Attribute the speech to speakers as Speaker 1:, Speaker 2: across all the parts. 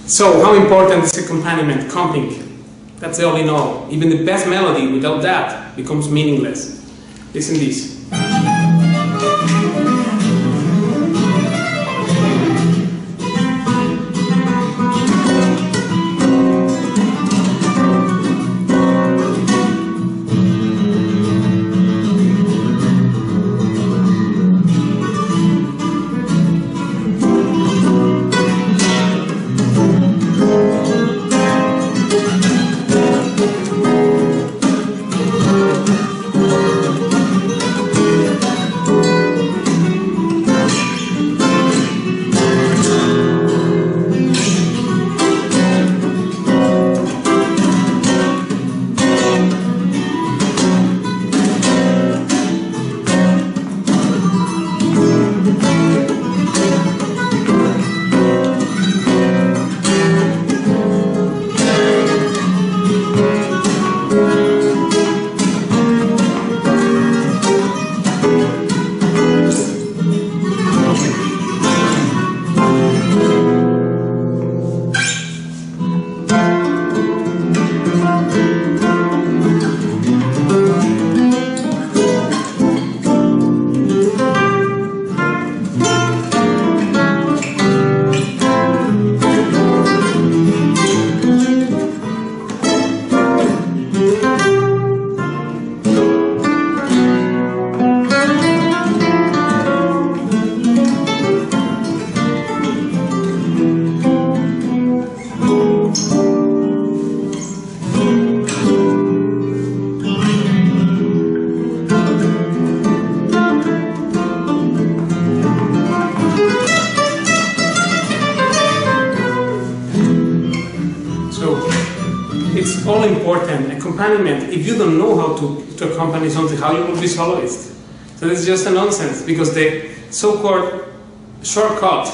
Speaker 1: So, how important is accompaniment, comping? That's all in all. Even the best melody without that becomes meaningless. Listen this. It's all important. Accompaniment, if you don't know how to accompany something, how you will be soloist? So this is just a nonsense, because the so-called shortcut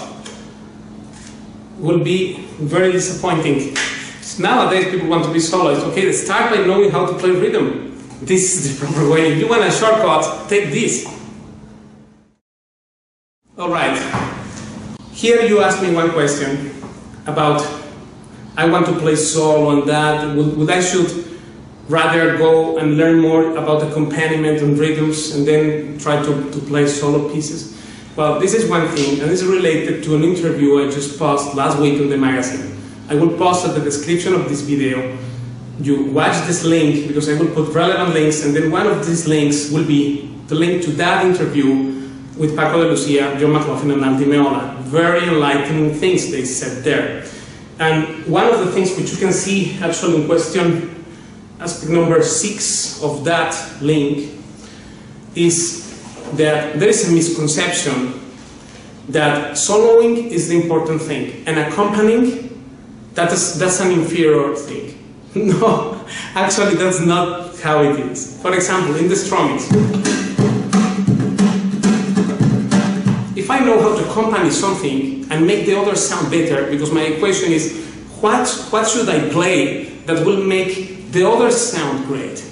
Speaker 1: will be very disappointing. Nowadays people want to be soloist. Okay, start by knowing how to play rhythm. This is the proper way. If you want a shortcut, take this. Alright, here you asked me one question about I want to play solo and that. Would I should rather go and learn more about accompaniment and rhythms and then try to play solo pieces? Well, this is one thing, and this is related to an interview I just posted last week on the magazine. I will post at the description of this video. You watch this link, because I will put relevant links, and then one of these links will be the link to that interview with Paco de Lucia, John McLaughlin, and Andy Meola. Very enlightening things they said there. And one of the things which you can see actually in question, aspect number 6 of that link, is that there is a misconception that soloing is the important thing, and accompanying, that's an inferior thing. No, actually that's not how it is. For example, in the strumming, if I know how to accompany something and make the other sound better, because my equation is what should I play that will make the other sound great?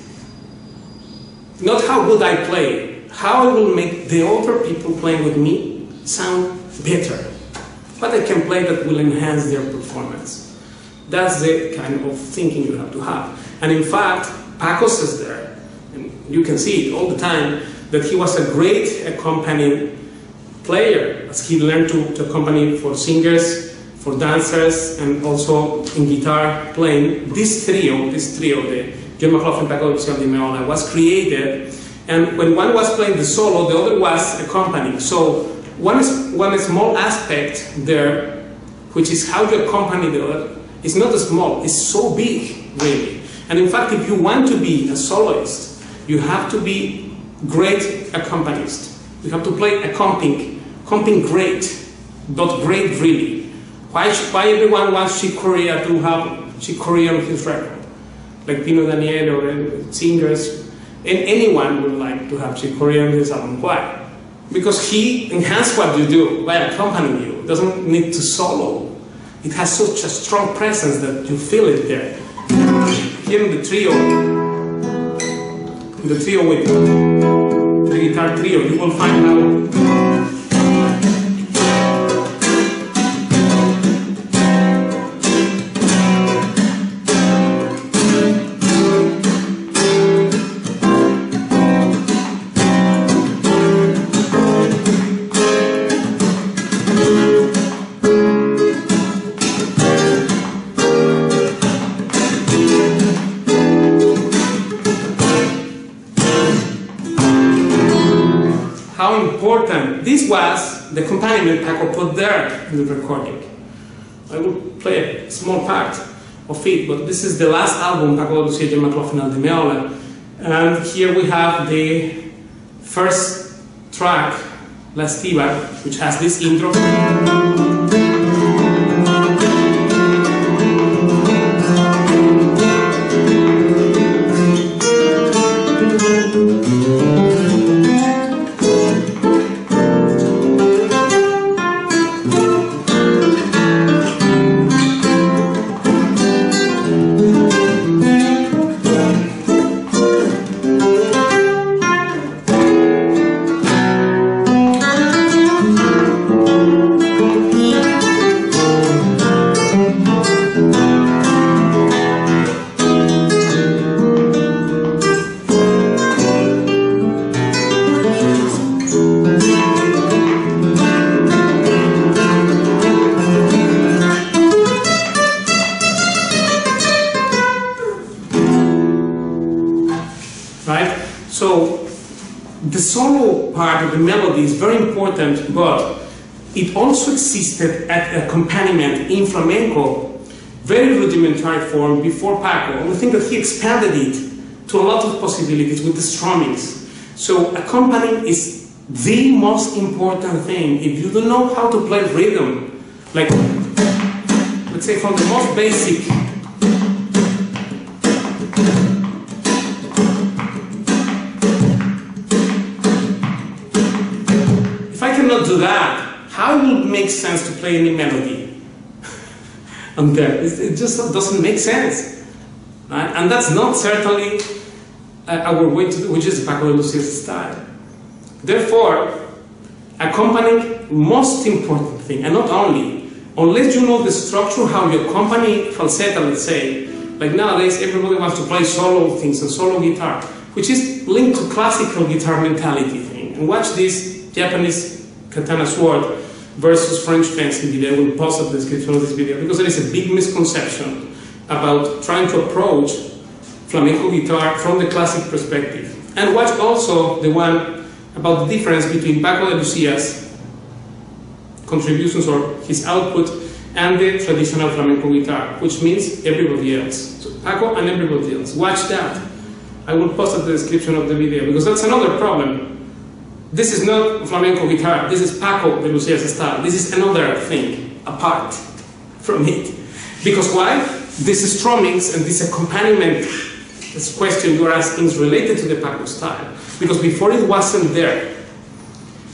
Speaker 1: Not how would I play, how I will make the other people playing with me sound better. What I can play that will enhance their performance. That's the kind of thinking you have to have. And in fact, Paco says there, and you can see it all the time, that he was a great accompanying player, as he learned to accompany for singers, for dancers, and also in guitar playing. This trio, the John McLaughlin, Paco de Lucia, and Meola, was created, and when one was playing the solo, the other was accompanying. So one small aspect there, which is how to accompany the other, is not small, it's so big, really. And in fact, if you want to be a soloist, you have to be great accompanist. You have to play comping great, but great really. Why everyone wants Chick Corea to have Chick Corea on his record? Like Pino Daniel or singers, and anyone would like to have Chick Corea on his album. Why? Because he enhances what you do by accompanying you. It doesn't need to solo. It has such a strong presence that you feel it there. Here in the trio with the guitar trio, you will find how important. This was the accompaniment Paco put there in the recording. I will play a small part of it, but this is the last album, Paco de Lucia, McLaughlin and the Meola. And here we have the first track, La Estiba, which has this intro. The solo part of the melody is very important, but it also existed at accompaniment in flamenco, very rudimentary form before Paco. And we think that he expanded it to a lot of possibilities with the strummings. So accompanying is the most important thing. If you don't know how to play rhythm, like let's say from the most basic, not do that, how will it make sense to play any melody? And there, it just doesn't make sense, right? And that's not certainly our way to do, which is Paco de Lucia's style. Therefore, accompanying, most important thing, and not only, unless you know the structure, how you accompany falsetto, let's say, like nowadays everybody wants to play solo things and solo guitar, which is linked to classical guitar mentality thing. And watch this Japanese katana sword versus French fencing video. I will post the description of this video because there is a big misconception about trying to approach flamenco guitar from the classic perspective. And watch also the one about the difference between Paco de Lucia's contributions or his output and the traditional flamenco guitar, which means everybody else. So Paco and everybody else. Watch that. I will post the description of the video because that's another problem. This is not flamenco guitar, this is Paco de Lucia's style. This is another thing, apart from it. Because why? These strummings and this accompaniment, this question you're asking is related to the Paco style. Because before it wasn't there.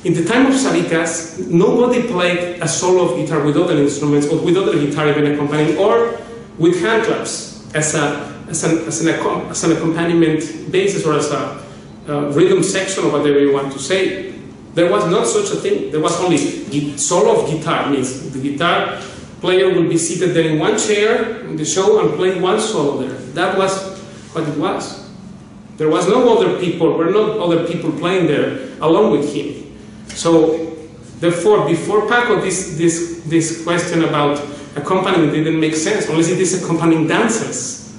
Speaker 1: In the time of Sabicas, nobody played a solo of guitar with other instruments or with other guitar even accompanying, or with hand claps as an accompaniment basis or as a rhythm section or whatever you want to say. There was not such a thing. There was only solo of guitar, means the guitar player will be seated there in one chair in the show and play one solo there. That was what it was. There was no other people, were not other people playing there along with him. So therefore, before Paco, this question about accompaniment didn't make sense, unless it is accompanying dancers,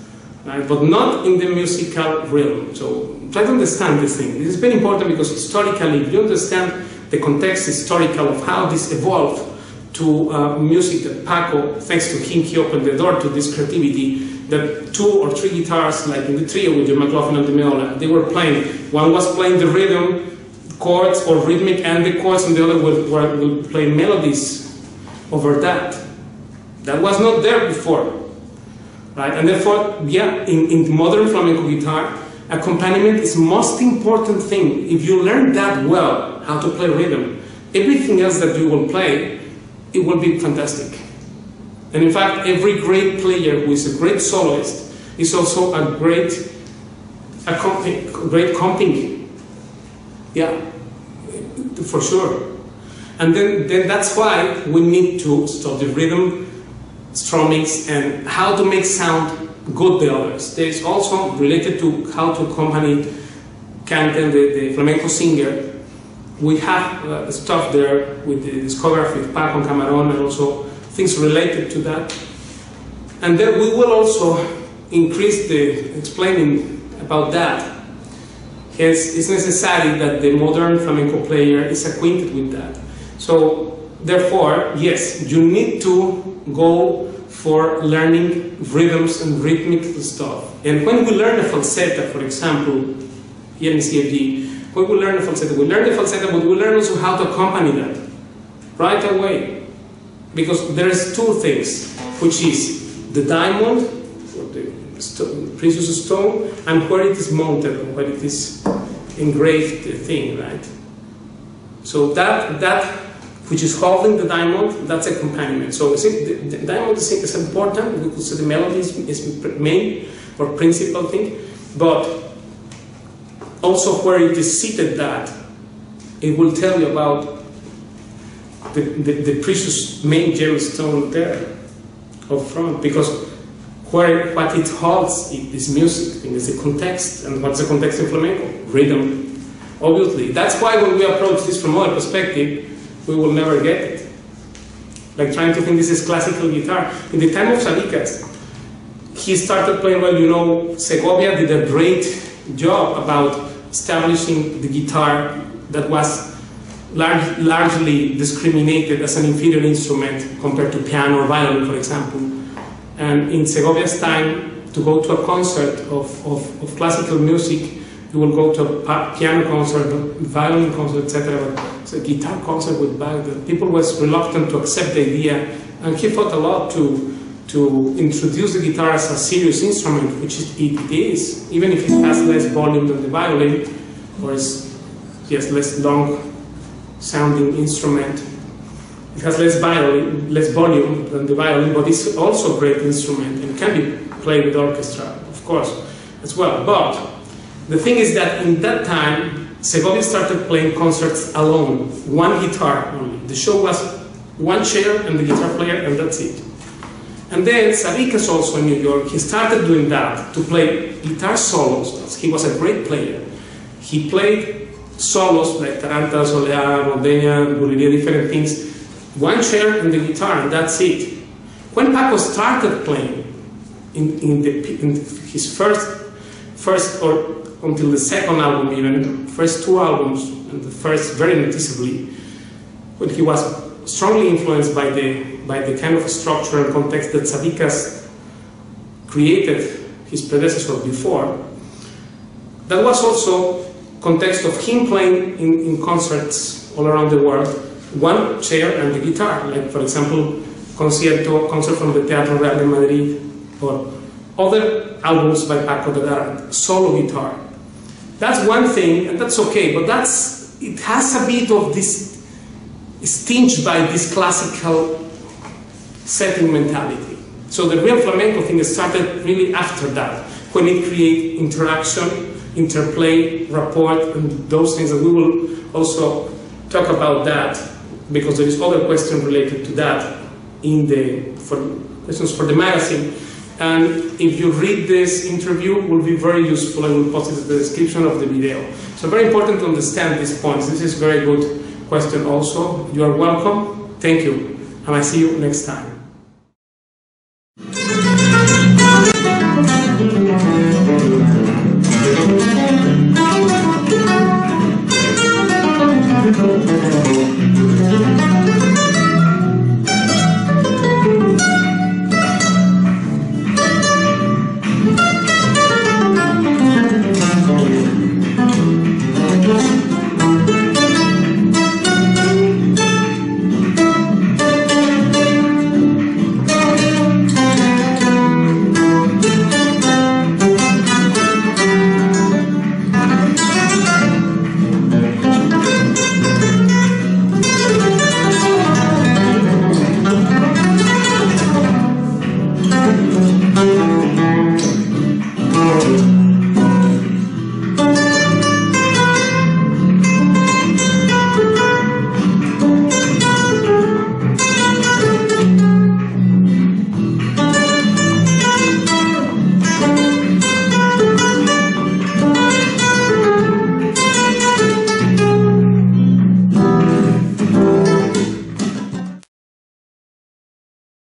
Speaker 1: right? But not in the musical realm. So try to understand this thing. This is very important because historically, if you understand the context historical of how this evolved to music that Paco, thanks to him, he opened the door to this creativity, that 2 or 3 guitars, like in the trio with the McLaughlin and the Meola, they were playing. One was playing the rhythm, chords or rhythmic, and the chords, and the other will play melodies over that. That was not there before, right? And therefore, yeah, in modern flamenco guitar, accompaniment is the most important thing. If you learn that well, how to play rhythm, everything else that you will play, it will be fantastic. And in fact, every great player who is a great soloist is also a great comping. Yeah, for sure. And then that's why we need to study rhythm, strummings, and how to make sound good the others. There's also related to how to accompany Canten, the flamenco singer. We have stuff there with the discography of Paco and Camarón, and also things related to that. And then we will also increase the explaining about that it's necessary that the modern flamenco player is acquainted with that. So, therefore, yes, you need to go for learning rhythms and rhythmic stuff. And when we learn a falsetto, for example, here in CFG, when we learn the falsetto, but we learn also how to accompany that right away. Because there is two things, which is the diamond, or the precious stone, and where it is mounted, or where it is engraved thing, right? So that which is holding the diamond, that's accompaniment. So the diamond is important, we could say the melody is main or principal thing, but also where it is seated, that it will tell you about the precious main gemstone there up front, because what it holds is music, thing is the context. And what's the context in flamenco? Rhythm, obviously. That's why when we approach this from our perspective, we will never get it. Like trying to think this is classical guitar. In the time of Sabicas, he started playing, well, you know, Segovia did a great job about establishing the guitar that was largely discriminated as an inferior instrument compared to piano or violin, for example. And in Segovia's time, to go to a concert of classical music, you will go to a piano concert, violin concert, etc. But it's a guitar concert with Bach. People was reluctant to accept the idea, and he fought a lot to introduce the guitar as a serious instrument, which it is, even if it has less volume than the violin, or is less long-sounding instrument. It has less volume than the violin, but it's also a great instrument and can be played with orchestra, of course, as well. But the thing is that in that time, Segovia started playing concerts alone, one guitar only. The show was one chair and the guitar player, and that's it. And then Sabicas also in New York, he started doing that, to play guitar solos. He was a great player. He played solos like Taranta, Soleá, Rodenia, Bulería, different things. One chair and the guitar, and that's it. When Paco started playing in his first or until the second album, even first two albums, and the first very noticeably, when he was strongly influenced by the kind of structure and context that Sabicas created his predecessor before, that was also context of him playing in concerts all around the world, one chair and the guitar, like for example, concert from the Teatro Real de Madrid, or other albums by Paco that are solo guitar. That's one thing, and that's okay, but it has a bit of this, is tinged by this classical setting mentality. So the real flamenco thing started really after that, when it created interaction, interplay, rapport, and those things, and we will also talk about that, because there is other question related to that in questions for the magazine. And if you read this interview, it will be very useful. I will post it in the description of the video. So very important to understand these points. This is a very good question also. You are welcome. Thank you. And I see you next time.